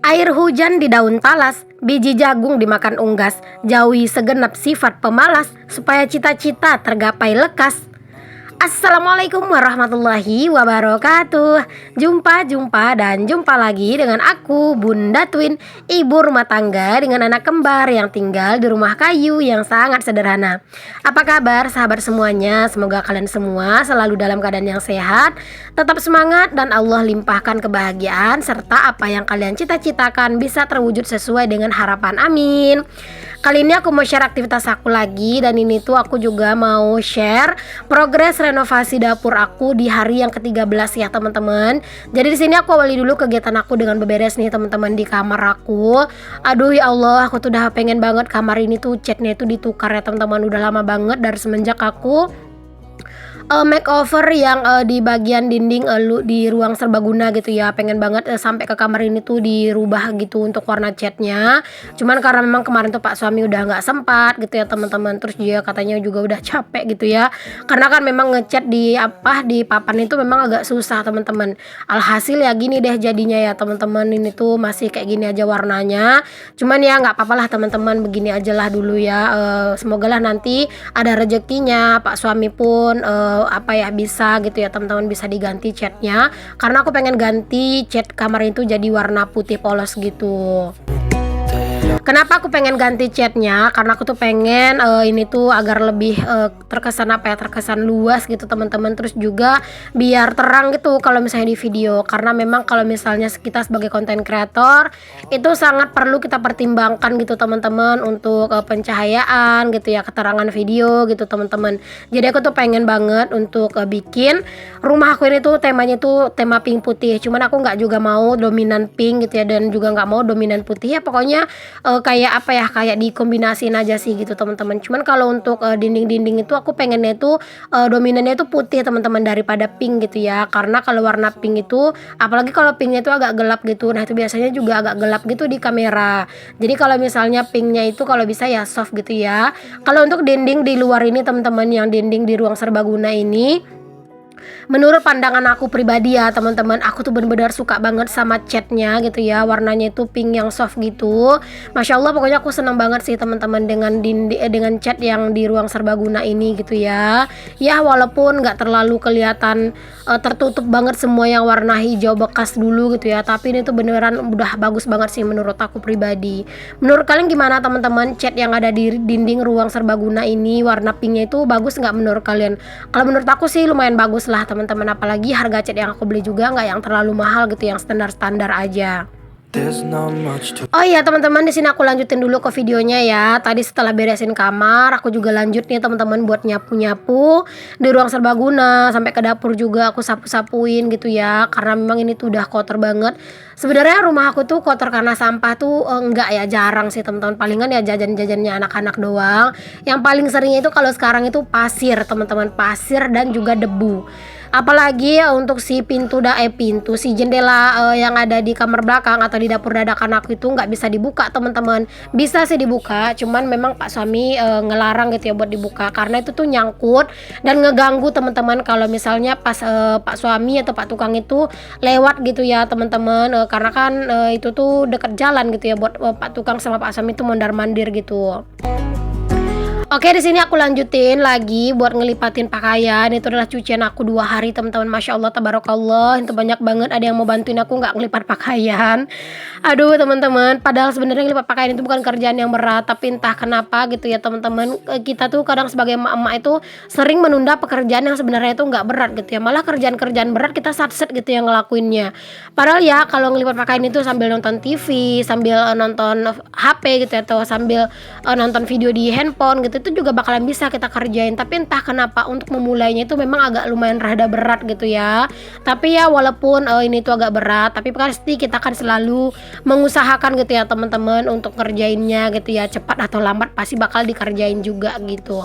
Air hujan di daun talas, biji jagung dimakan unggas, jauhi segenap sifat pemalas, supaya cita-cita tergapai lekas. Assalamualaikum warahmatullahi wabarakatuh. Jumpa lagi dengan aku, Bunda Twin, ibu rumah tangga dengan anak kembar yang tinggal di rumah kayu yang sangat sederhana. Apa kabar sahabat semuanya? Semoga kalian semua selalu dalam keadaan yang sehat, tetap semangat, dan Allah limpahkan kebahagiaan serta apa yang kalian cita-citakan bisa terwujud sesuai dengan harapan. Amin. Kali ini aku mau share aktivitas aku lagi, dan ini tuh aku juga mau share progres renovasi dapur aku di hari yang ke-13 ya teman-teman. Jadi di sini aku awali dulu kegiatan aku dengan beberes nih teman-teman di kamar aku. Aduh ya Allah, aku tuh udah pengen banget kamar ini tuh catnya itu ditukar ya teman-teman. Udah lama banget dari semenjak aku makeover yang di bagian dinding di ruang serbaguna gitu ya. Pengen banget sampai ke kamar ini tuh dirubah gitu untuk warna catnya. Cuman karena memang kemarin tuh Pak suami udah nggak sempat gitu ya teman-teman. Terus dia katanya juga udah capek gitu ya. Karena kan memang ngecat di papan itu memang agak susah teman-teman. Alhasil ya gini deh jadinya ya teman-teman. Ini tuh masih kayak gini aja warnanya. Cuman ya nggak apa-apa lah teman-teman, begini aja lah dulu ya. Semoga lah nanti ada rezekinya Pak suami pun bisa gitu ya teman-teman, bisa diganti catnya, karena aku pengen ganti cat kamar itu jadi warna putih polos gitu. Kenapa aku pengen ganti catnya? Karena aku tuh pengen ini tuh agar lebih terkesan terkesan luas gitu teman-teman. Terus juga biar terang gitu kalau misalnya di video. Karena memang kalau misalnya kita sebagai konten kreator itu sangat perlu kita pertimbangkan gitu teman-teman untuk pencahayaan gitu ya, keterangan video gitu teman-teman. Jadi aku tuh pengen banget untuk bikin rumah aku ini tuh temanya tuh tema pink putih. Cuman aku nggak juga mau dominan pink gitu ya, dan juga nggak mau dominan putih ya. Pokoknya kayak dikombinasiin aja sih gitu teman-teman. Cuman kalau untuk dinding-dinding itu aku pengennya itu dominannya itu putih teman-teman daripada pink gitu ya. Karena kalau warna pink itu, apalagi kalau pinknya itu agak gelap gitu, nah itu biasanya juga agak gelap gitu di kamera. Jadi kalau misalnya pinknya itu kalau bisa ya soft gitu ya. Kalau untuk dinding di luar ini teman-teman, yang dinding di ruang serbaguna ini, menurut pandangan aku pribadi ya teman-teman, aku tuh bener-bener suka banget sama catnya gitu ya. Warnanya itu pink yang soft gitu. Masya Allah, pokoknya aku senang banget sih teman-teman dengan dengan cat yang di ruang serbaguna ini gitu ya. Ya walaupun nggak terlalu kelihatan tertutup banget semua yang warna hijau bekas dulu gitu ya, tapi ini tuh beneran udah bagus banget sih menurut aku pribadi. Menurut kalian gimana teman-teman, cat yang ada di dinding ruang serbaguna ini warna pinknya itu bagus nggak menurut kalian? Kalau menurut aku sih lumayan bagus lah teman-teman, apalagi harga cat yang aku beli juga nggak yang terlalu mahal gitu, yang standar-standar aja. Oh iya teman-teman, di sini aku lanjutin dulu ke videonya ya. Tadi setelah beresin kamar, aku juga lanjut nih teman-teman buat nyapu-nyapu di ruang serbaguna, sampai ke dapur juga aku sapu-sapuin gitu ya. Karena memang ini tuh udah kotor banget. Sebenarnya rumah aku tuh kotor karena sampah tuh enggak ya, jarang sih teman-teman. Palingan ya jajan-jajannya anak-anak doang. Yang paling seringnya itu kalau sekarang itu pasir teman-teman, pasir dan juga debu. Apalagi untuk si pintu si jendela yang ada di kamar belakang atau di dapur dadakan aku itu nggak bisa dibuka teman-teman. Bisa sih dibuka, cuman memang Pak suami ngelarang gitu ya buat dibuka, karena itu tuh nyangkut dan ngeganggu teman-teman kalau misalnya pas Pak suami atau Pak tukang itu lewat gitu ya teman-teman. Karena kan itu tuh deket jalan gitu ya buat Pak tukang sama Pak suami itu mondar-mandir gitu. Oke, di sini aku lanjutin lagi buat ngelipatin pakaian. Itu adalah cucian aku 2 hari teman-teman. Masya Allah, tabarakallah, itu banyak banget. Ada yang mau bantuin aku nggak ngelipat pakaian. Aduh teman-teman, padahal sebenarnya ngelipat pakaian itu bukan kerjaan yang berat, tapi entah kenapa gitu ya teman-teman, kita tuh kadang sebagai emak-emak itu sering menunda pekerjaan yang sebenarnya itu nggak berat gitu ya. Malah kerjaan-kerjaan berat kita satset gitu yang ngelakuinnya. Padahal ya kalau ngelipat pakaian itu sambil nonton TV, sambil nonton HP gitu ya, atau sambil nonton video di handphone gitu, itu juga bakalan bisa kita kerjain. Tapi entah kenapa untuk memulainya itu memang agak lumayan rada berat gitu ya. Tapi ya walaupun ini tuh agak berat, tapi pasti kita akan selalu mengusahakan gitu ya teman-teman untuk kerjainnya gitu ya. Cepat atau lambat pasti bakal dikerjain juga gitu.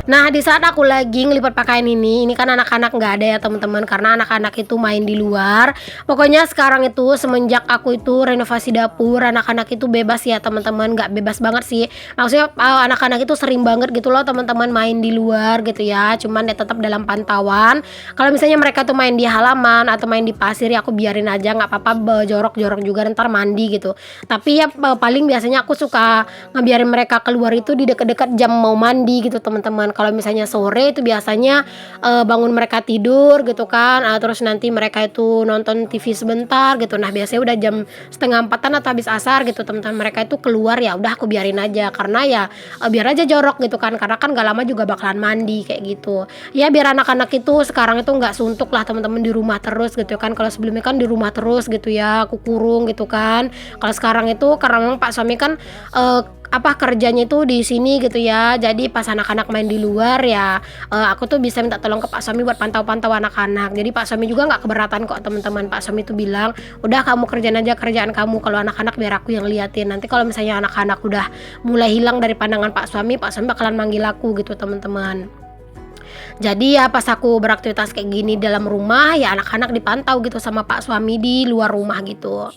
Nah, di saat aku lagi ngelipat pakaian ini kan anak-anak nggak ada ya teman-teman, karena anak-anak itu main di luar. Pokoknya sekarang itu semenjak aku itu renovasi dapur, anak-anak itu bebas ya teman-teman, nggak bebas banget sih. Maksudnya anak-anak itu sering banget gitu loh teman-teman main di luar gitu ya. Cuman ya tetap dalam pantauan. Kalau misalnya mereka tuh main di halaman atau main di pasir ya aku biarin aja, nggak apa-apa, jorok-jorok juga ntar mandi gitu. Tapi ya paling biasanya aku suka ngebiarin mereka keluar itu di dekat-dekat jam mau mandi gitu teman-teman. Kalau misalnya sore itu biasanya bangun mereka tidur gitu kan, terus nanti mereka itu nonton TV sebentar gitu. Nah biasanya udah jam setengah empatan atau habis asar gitu teman-teman, mereka itu keluar, ya udah aku biarin aja karena ya biar aja jorok gitu kan, karena kan gak lama juga bakalan mandi kayak gitu ya, biar anak-anak itu sekarang itu nggak suntuk lah teman-teman di rumah terus gitu kan. Kalau sebelumnya kan di rumah terus gitu ya, aku kurung gitu kan. Kalau sekarang itu karena memang Pak suami kan kerjanya itu di sini gitu ya, jadi pas anak-anak main di luar ya aku tuh bisa minta tolong ke Pak suami buat pantau-pantau anak-anak. Jadi Pak suami juga nggak keberatan kok teman-teman. Pak suami tuh bilang udah kamu kerjain aja kerjaan kamu, kalau anak-anak biar aku yang liatin. Nanti kalau misalnya anak-anak udah mulai hilang dari pandangan Pak suami bakalan manggil aku gitu teman-teman. Jadi ya pas aku beraktivitas kayak gini dalam rumah ya anak-anak dipantau gitu sama Pak suami di luar rumah gitu.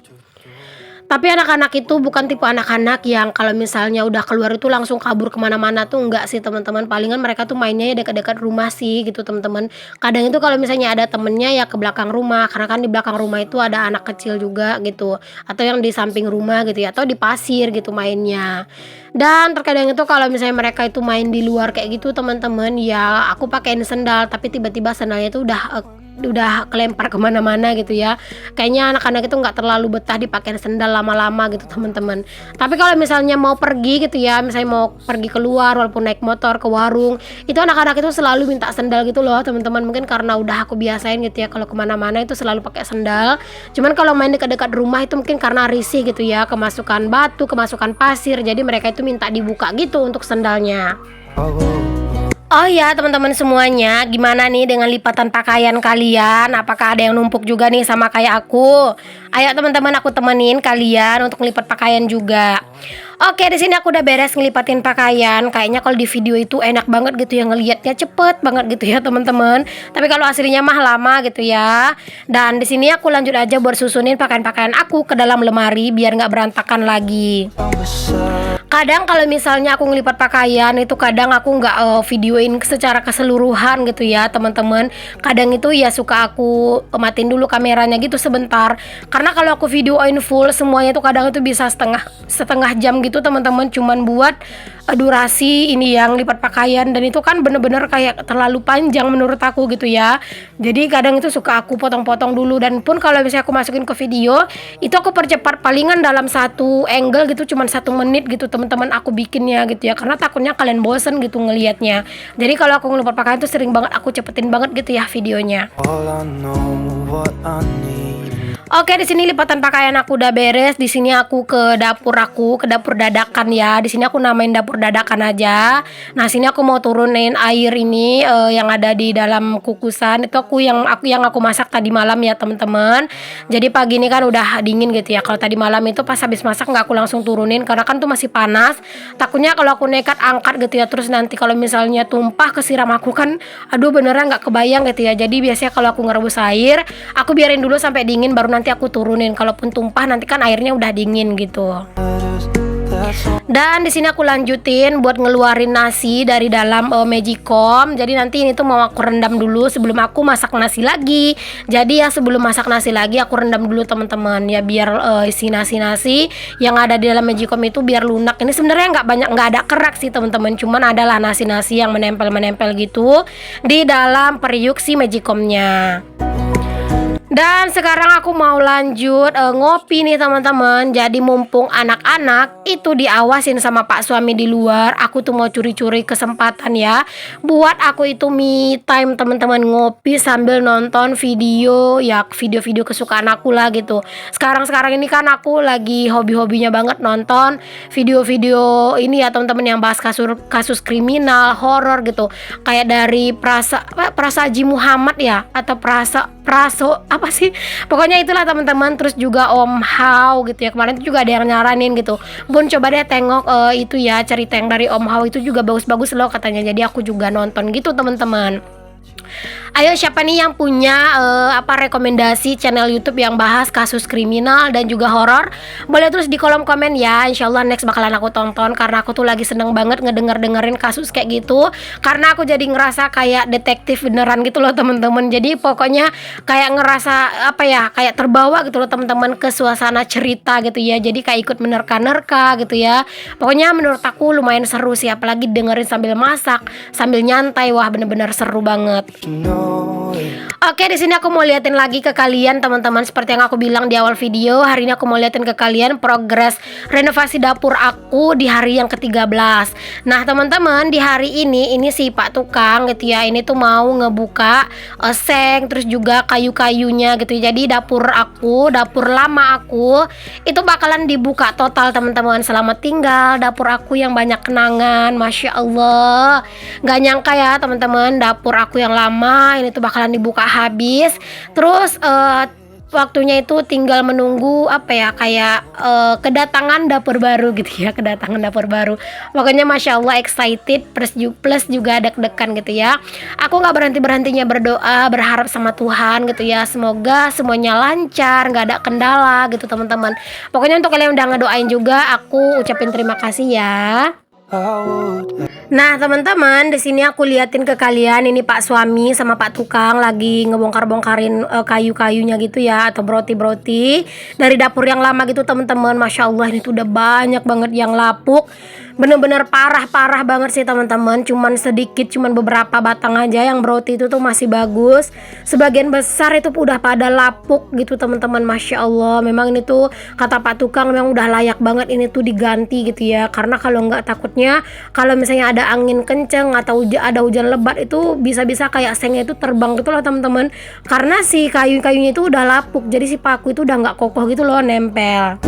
Tapi anak-anak itu bukan tipe anak-anak yang kalau misalnya udah keluar itu langsung kabur kemana-mana tuh, enggak sih teman-teman. Palingan mereka tuh mainnya ya dekat-dekat rumah sih gitu teman-teman. Kadang itu kalau misalnya ada temennya ya ke belakang rumah, karena kan di belakang rumah itu ada anak kecil juga gitu, atau yang di samping rumah gitu ya, atau di pasir gitu mainnya. Dan terkadang itu kalau misalnya mereka itu main di luar kayak gitu teman-teman, ya aku pakein sendal, tapi tiba-tiba sendalnya itu udah kelempar kemana-mana gitu ya. Kayaknya anak-anak itu nggak terlalu betah dipakai sendal lama-lama gitu teman-teman. Tapi kalau misalnya mau pergi gitu ya, misalnya mau pergi keluar walaupun naik motor ke warung, itu anak-anak itu selalu minta sendal gitu loh teman-teman. Mungkin karena udah aku biasain gitu ya, kalau kemana-mana itu selalu pakai sendal. Cuman kalau main dekat-dekat rumah itu mungkin karena risih gitu ya, kemasukan batu, kemasukan pasir, jadi mereka itu minta dibuka gitu untuk sendalnya. Oh ya teman-teman semuanya, gimana nih dengan lipatan pakaian kalian? Apakah ada yang numpuk juga nih sama kayak aku? Ayo teman-teman, aku temenin kalian untuk lipat pakaian juga. Oke, di sini aku udah beres ngelipatin pakaian. Kayaknya kalau di video itu enak banget gitu ya, ngelihatnya cepet banget gitu ya teman-teman. Tapi kalau aslinya mah lama gitu ya. Dan di sini aku lanjut aja buat susunin pakaian-pakaian aku ke dalam lemari biar nggak berantakan lagi. Kadang kalau misalnya aku ngelipat pakaian itu kadang aku nggak videoin secara keseluruhan gitu ya teman-teman. Kadang itu ya suka aku matiin dulu kameranya gitu sebentar. Karena kalau aku videoin full semuanya itu kadang itu bisa setengah jam gitu teman-teman, cuman buat durasi ini yang lipat pakaian, dan itu kan bener-bener kayak terlalu panjang menurut aku gitu ya. Jadi kadang itu suka aku potong-potong dulu, dan pun kalau misalnya aku masukin ke video itu aku percepat palingan dalam satu angle gitu, cuman 1 menit gitu teman-teman aku bikinnya gitu ya, karena takutnya kalian bosen gitu ngelihatnya. Jadi kalau aku ngelipat pakaian tuh sering banget aku cepetin banget gitu ya videonya. Oke, di sini lipatan pakaian aku udah beres. Di sini aku ke dapur dadakan ya. Di sini aku namain dapur dadakan aja. Nah, sini aku mau turunin air ini yang ada di dalam kukusan. Itu yang aku masak tadi malam ya, teman-teman. Jadi pagi ini kan udah dingin gitu ya. Kalau tadi malam itu pas habis masak nggak aku langsung turunin karena kan tuh masih panas. Takutnya kalau aku nekat angkat gitu ya, terus nanti kalau misalnya tumpah kesiram aku kan aduh beneran nggak kebayang gitu ya. Jadi biasanya kalau aku ngerebus air, aku biarin dulu sampai dingin baru nanti aku turunin. Kalaupun tumpah nanti kan airnya udah dingin gitu. Dan di sini aku lanjutin buat ngeluarin nasi dari dalam magicom. Jadi nanti ini tuh mau aku rendam dulu sebelum aku masak nasi lagi. Jadi ya sebelum masak nasi lagi aku rendam dulu teman-teman ya, biar isi nasi yang ada di dalam magicom itu biar lunak. Ini sebenarnya nggak ada kerak sih teman-teman, cuman adalah nasi yang menempel gitu di dalam periuk si magicomnya. Dan sekarang aku mau lanjut ngopi nih teman-teman. Jadi mumpung anak-anak itu diawasin sama Pak suami di luar, aku tuh mau curi-curi kesempatan ya buat aku itu me time teman-teman, ngopi sambil nonton video ya, video-video kesukaan aku lah gitu. Sekarang ini kan aku lagi hobi-hobinya banget nonton video-video ini ya teman-teman, yang bahas kasus kriminal, horor gitu. Kayak dari Prasa Haji Muhammad ya, atau Prasa Praso apa sih, pokoknya itulah teman-teman. Terus juga Om Hao gitu ya, kemarin tuh juga ada yang nyaranin gitu, Bun coba deh tengok itu ya cerita yang dari Om Hao itu juga bagus-bagus loh katanya. Jadi aku juga nonton gitu teman-teman. Ayo siapa nih yang punya rekomendasi channel YouTube yang bahas kasus kriminal dan juga horor? Boleh tulis di kolom komen ya. Insya Allah next bakalan aku tonton, karena aku tuh lagi seneng banget ngedenger-dengerin kasus kayak gitu. Karena aku jadi ngerasa kayak detektif beneran gitu loh teman-teman. Jadi pokoknya kayak ngerasa kayak terbawa gitu loh teman-teman ke suasana cerita gitu ya. Jadi kayak ikut menerka-nerka gitu ya. Pokoknya menurut aku lumayan seru sih, apalagi dengerin sambil masak, sambil nyantai. Wah bener-bener seru banget. Oke, di sini aku mau liatin lagi ke kalian teman-teman, seperti yang aku bilang di awal video. Hari ini aku mau liatin ke kalian progres renovasi dapur aku di hari yang ke-13. Nah teman-teman, di hari ini si Pak Tukang gitu ya, ini tuh mau ngebuka seng, terus juga kayu-kayunya gitu. Jadi dapur lama aku itu bakalan dibuka total teman-teman. Selamat tinggal dapur aku yang banyak kenangan, Masya Allah. Gak nyangka ya teman-teman, dapur aku yang lama ini tuh bakalan dibuka habis. Terus waktunya itu tinggal menunggu kedatangan dapur baru gitu ya, kedatangan dapur baru. Pokoknya Masya Allah excited plus juga deg-degan gitu ya. Aku nggak berhentinya berdoa, berharap sama Tuhan gitu ya, semoga semuanya lancar, nggak ada kendala gitu teman-teman. Pokoknya untuk kalian yang udah ngedoain juga, aku ucapin terima kasih ya. Nah teman-teman, di sini aku liatin ke kalian, ini Pak suami sama Pak Tukang lagi ngebongkar-bongkarin kayu-kayunya gitu ya, atau broti-broti dari dapur yang lama gitu teman-teman. Masya Allah ini tuh udah banyak banget yang lapuk, bener-bener parah banget sih teman-teman. Cuman sedikit, cuman beberapa batang aja yang broti itu tuh masih bagus. Sebagian besar itu udah pada lapuk gitu teman-teman. Masya Allah, memang ini tuh kata Pak Tukang memang udah layak banget ini tuh diganti gitu ya, karena kalau nggak takutnya kalau misalnya ada angin kenceng atau ada hujan lebat itu bisa-bisa kayak sengnya itu terbang gitu loh teman-teman, karena si kayu-kayunya itu udah lapuk. Jadi si paku itu udah nggak kokoh gitu loh, nempel.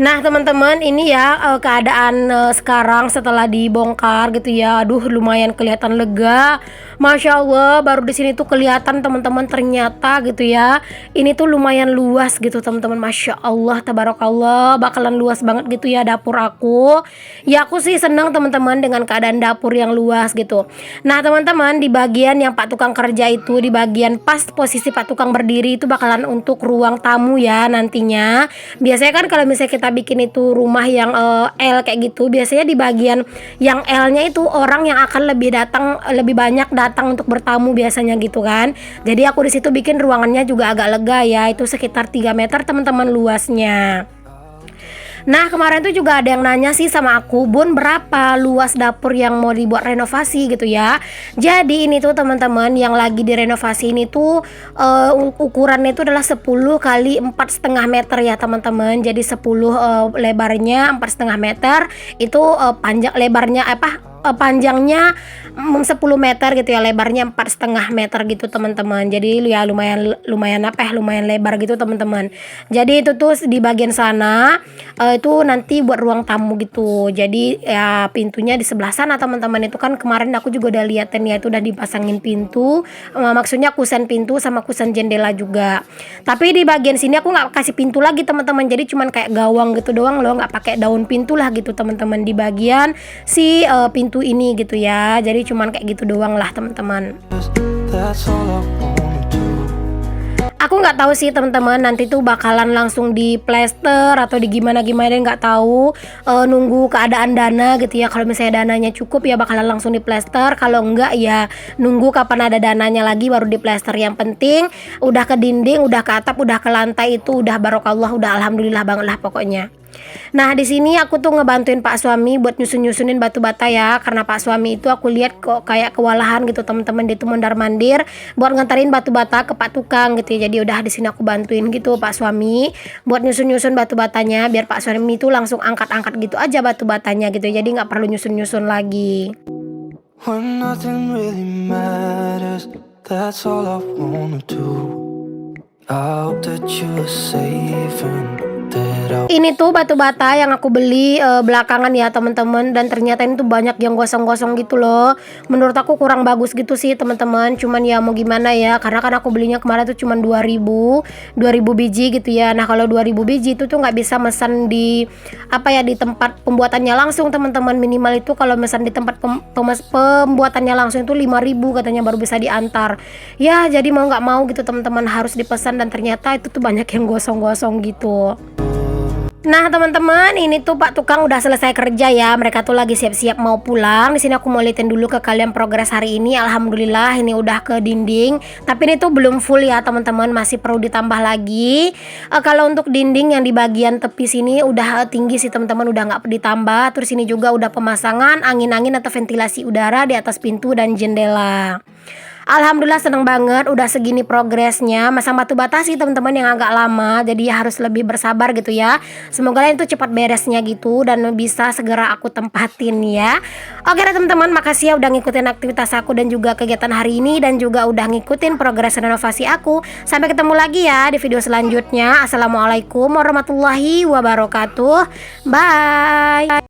Nah teman-teman, ini ya keadaan sekarang setelah dibongkar gitu ya. Aduh lumayan kelihatan lega, Masya Allah. Baru di sini tuh kelihatan teman-teman, ternyata gitu ya, ini tuh lumayan luas gitu teman-teman. Masya Allah, tabarakallah, bakalan luas banget gitu ya dapur aku. Ya aku sih seneng teman-teman dengan keadaan dapur yang luas gitu. Nah teman-teman, di bagian yang Pak Tukang kerja itu, di bagian pas posisi Pak Tukang berdiri itu bakalan untuk ruang tamu ya nantinya. Biasanya kan kalau misalnya kita bikin itu rumah yang L kayak gitu, biasanya di bagian yang L-nya itu orang yang akan lebih banyak datang untuk bertamu biasanya gitu kan. Jadi aku di situ bikin ruangannya juga agak lega ya, itu sekitar 3 meter teman-teman luasnya. Nah kemarin tuh juga ada yang nanya sih sama aku, Bun berapa luas dapur yang mau dibuat renovasi gitu ya. Jadi ini tuh teman-teman, yang lagi direnovasi ini tuh ukurannya itu adalah 10 kali 4,5 meter ya teman-teman. Jadi 10 lebarnya 4,5 meter, itu panjangnya 10 meter gitu ya, lebarnya 4,5 meter gitu teman-teman. Jadi ya lumayan lebar gitu teman-teman. Jadi itu tuh di bagian sana itu nanti buat ruang tamu gitu. Jadi ya pintunya di sebelah sana teman-teman. Itu kan kemarin aku juga udah liatin ya, itu udah dipasangin pintu, maksudnya kusen pintu sama kusen jendela juga. Tapi di bagian sini aku nggak kasih pintu lagi teman-teman, jadi cuman kayak gawang gitu doang loh, nggak pakai daun pintu lah gitu teman-teman di bagian si pintu ini gitu ya. Jadi cuman kayak gitu doang lah teman-teman. Aku nggak tahu sih teman-teman, nanti tuh bakalan langsung di plester atau di gimana nggak tahu. Nunggu keadaan dana gitu ya. Kalau misalnya dananya cukup ya bakalan langsung di plester. Kalau enggak ya nunggu kapan ada dananya lagi baru di plester. Yang penting udah ke dinding, udah ke atap, udah ke lantai itu udah barokallah, udah alhamdulillah banget lah pokoknya. Nah di sini aku tuh ngebantuin Pak suami buat nyusunin batu bata ya, karena Pak suami itu aku lihat kok kayak kewalahan gitu teman-teman, dia tuh mondar mandir buat nganterin batu bata ke Pak Tukang gitu ya. Jadi udah di sini aku bantuin gitu Pak suami buat nyusun batu batanya, biar Pak suami itu langsung angkat gitu aja batu batanya gitu, jadi nggak perlu nyusun lagi. When nothing really matters, that's all I wanna do. I hope that you're safe and that Ini tuh batu bata yang aku beli belakangan ya teman-teman, dan ternyata ini tuh banyak yang gosong-gosong gitu loh. Menurut aku kurang bagus gitu sih teman-teman. Cuman ya mau gimana ya, karena kan aku belinya kemarin tuh cuman 2000 biji gitu ya. Nah, kalau 2000 biji itu tuh nggak bisa mesan di di tempat pembuatannya langsung teman-teman. Minimal itu kalau mesan di tempat pembuatannya langsung itu 5000 katanya baru bisa diantar. Ya, jadi mau nggak mau gitu teman-teman harus dipesan, dan ternyata itu tuh banyak yang gosong-gosong gitu. Nah teman-teman, ini tuh Pak Tukang udah selesai kerja ya. Mereka tuh lagi siap-siap mau pulang. Di sini aku mau liatin dulu ke kalian progres hari ini. Alhamdulillah ini udah ke dinding. Tapi ini tuh belum full ya teman-teman, masih perlu ditambah lagi. Kalau untuk dinding yang di bagian tepi sini udah tinggi sih teman-teman, udah nggak ditambah. Terus ini juga udah pemasangan angin-angin atau ventilasi udara di atas pintu dan jendela. Alhamdulillah seneng banget udah segini progresnya. Masang batu bata sih teman-teman yang agak lama, jadi ya harus lebih bersabar gitu ya. Semoga itu cepat beresnya gitu dan bisa segera aku tempatin ya. Oke deh teman-teman, makasih ya udah ngikutin aktivitas aku dan juga kegiatan hari ini, dan juga udah ngikutin progres renovasi aku. Sampai ketemu lagi ya di video selanjutnya. Assalamualaikum warahmatullahi wabarakatuh. Bye.